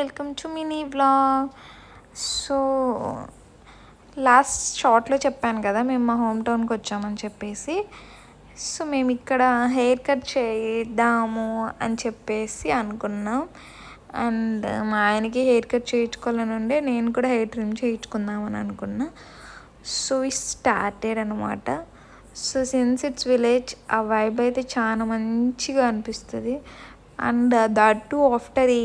Welcome to mini vlog. So last షార్ట్లో చెప్పాను కదా మేము మా హోమ్ టౌన్కి వచ్చామని చెప్పేసి. సో మేము ఇక్కడ హెయిర్ కట్ చేద్దాము అని చెప్పేసి అనుకున్నాం. అండ్ మా ఆయనకి హెయిర్ కట్ చేయించుకోవాలని ఉండే, నేను కూడా హెయిర్ ట్రిమ్ చేయించుకుందామని అనుకున్నా. సో ఈ స్టార్టెడ్ అనమాట. సో సిన్స్ ఇట్స్ విలేజ్, ఆ వైబ్ అయితే చాలా మంచిగా అనిపిస్తుంది. And that to after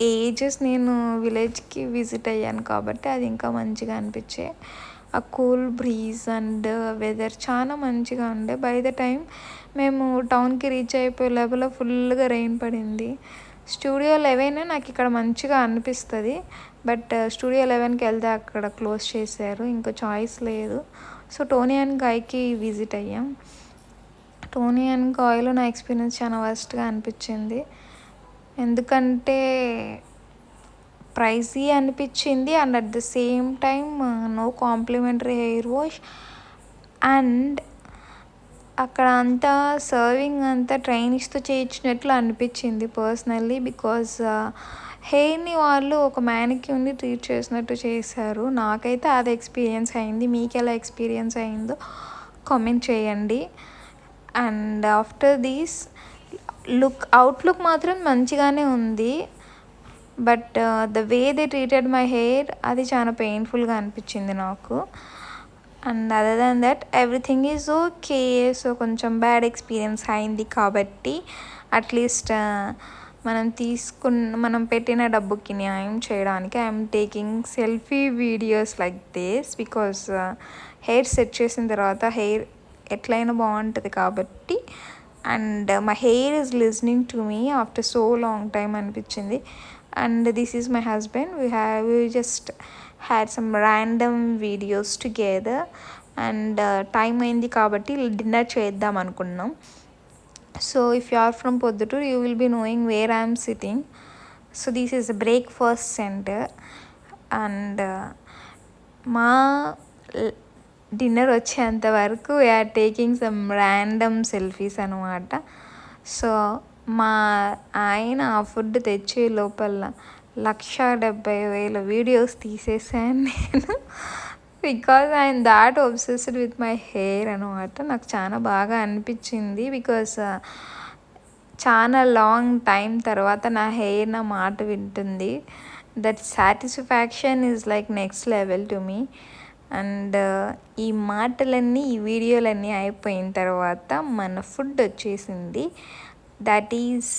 ages నేను విలేజ్కి విజిట్ అయ్యాను కాబట్టి అది ఇంకా మంచిగా అనిపించే. ఆ కూల్ బ్రీజ్ అండ్ వెదర్ చాలా మంచిగా ఉండే. బై ద టైం మేము టౌన్కి రీచ్ అయిపోయే లోపల ఫుల్గా రెయిన్ పడింది. స్టూడియో 11 నాకు ఇక్కడ మంచిగా అనిపిస్తుంది, బట్ స్టూడియో 11కి వెళ్తే అక్కడ క్లోజ్ చేశారు, ఇంకా చాయిస్ లేదు. సో టోనీ అండ్ గాయ్కి విజిట్ అయ్యాం. టోనీ అండ్ గాయ్లో నా ఎక్స్పీరియన్స్ చాలా వర్స్ట్గా అనిపించింది. ఎందుకంటే ప్రైజీ అనిపించింది and at the same time no complimentary hair wash. And అక్కడ అంతా సర్వింగ్ అంతా ట్రైనిస్తో చేయించినట్లు అనిపించింది పర్సనల్లీ, బికాజ్ హెయిర్ని వాళ్ళు ఒక మ్యానిక్యూర్ని ట్రీట్ చేసినట్టు చేశారు. నాకైతే అది ఎక్స్పీరియన్స్ అయింది. మీకు ఎలా ఎక్స్పీరియన్స్ అయిందో కామెంట్ చేయండి. అండ్ ఆఫ్టర్ దీస్ అవుట్లుక్ మాత్రం మంచిగానే ఉంది, but the way they treated my hair అది చాలా పెయిన్ఫుల్గా అనిపించింది నాకు. And other than that everything is okay. So కొంచెం బ్యాడ్ ఎక్స్పీరియన్స్ అయింది కాబట్టి అట్లీస్ట్ మనం పెట్టిన డబ్బుకి న్యాయం చేయడానికి I'm taking selfie videos like this, because hair set చేసిన తర్వాత హెయిర్ ఎట్లయినా బాగుంటుంది కాబట్టి. And my hair is listening to me after so long time అనిపించింది. And this is my husband. We just had some random videos together. And time అయింది కాబట్టి dinner చేద్దాం అనుకున్నాం. So if you are from Proddatur you will be knowing where I'm sitting. So this is a breakfast centre. And మా dinner వచ్చేంత వరకు we are taking some random selfies అనమాట. So మా ఆయన ఆ ఫుడ్ తెచ్చే లోపల 1,70,000 వీడియోస్ తీసేసాను నేను, because I'm that obsessed with my hair అనమాట. నాకు చాలా బాగా అనిపించింది, బికాజ్ చాలా లాంగ్ టైం తర్వాత నా హెయిర్ నా మాట వింటుంది. That satisfaction is like next level to me. And ఈ మాటలన్నీ ఈ వీడియోలన్నీ అయిపోయిన తర్వాత మన ఫుడ్ వచ్చేసింది. That is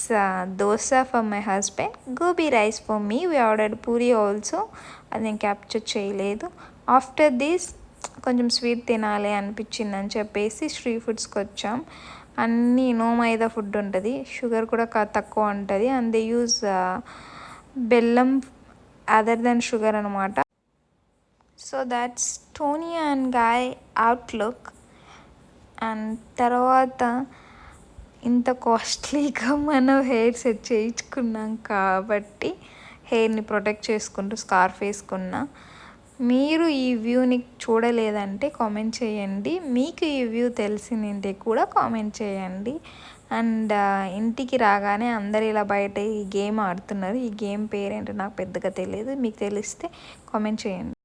dosa for my husband, gobi rice for me. We ordered puri also, అది నేను క్యాప్చర్ చేయలేదు. ఆఫ్టర్ దిస్ కొంచెం స్వీట్ తినాలి అనిపించింది అని చెప్పేసి స్ట్రీట్ ఫుడ్స్కి వచ్చాం. అన్నీ నో మైదా ఫుడ్ ఉంటుంది, షుగర్ కూడా తక్కువ ఉంటుంది. అండ్ దే యూజ్ బెల్లం అదర్ దెన్ షుగర్ అనమాట. So that's Tony and guy outlook. And తర్వాత ఇంత కాస్ట్లీగా మనం హెయిర్ సెట్ చేయించుకున్నాం కాబట్టి హెయిర్ని ప్రొటెక్ట్ చేసుకుంటూ స్కార్ఫ్ వేసుకున్నా. మీరు ఈ వ్యూని చూడలేదంటే కామెంట్ చేయండి, మీకు ఈ వ్యూ తెలిసిందంటే కూడా కామెంట్ చేయండి. అండ్ ఇంటికి రాగానే అందరు ఇలా బయట ఈ గేమ్ ఆడుతున్నారు. ఈ గేమ్ పేరేంటో నాకు పెద్దగా తెలియదు, మీకు తెలిస్తే కామెంట్ చేయండి.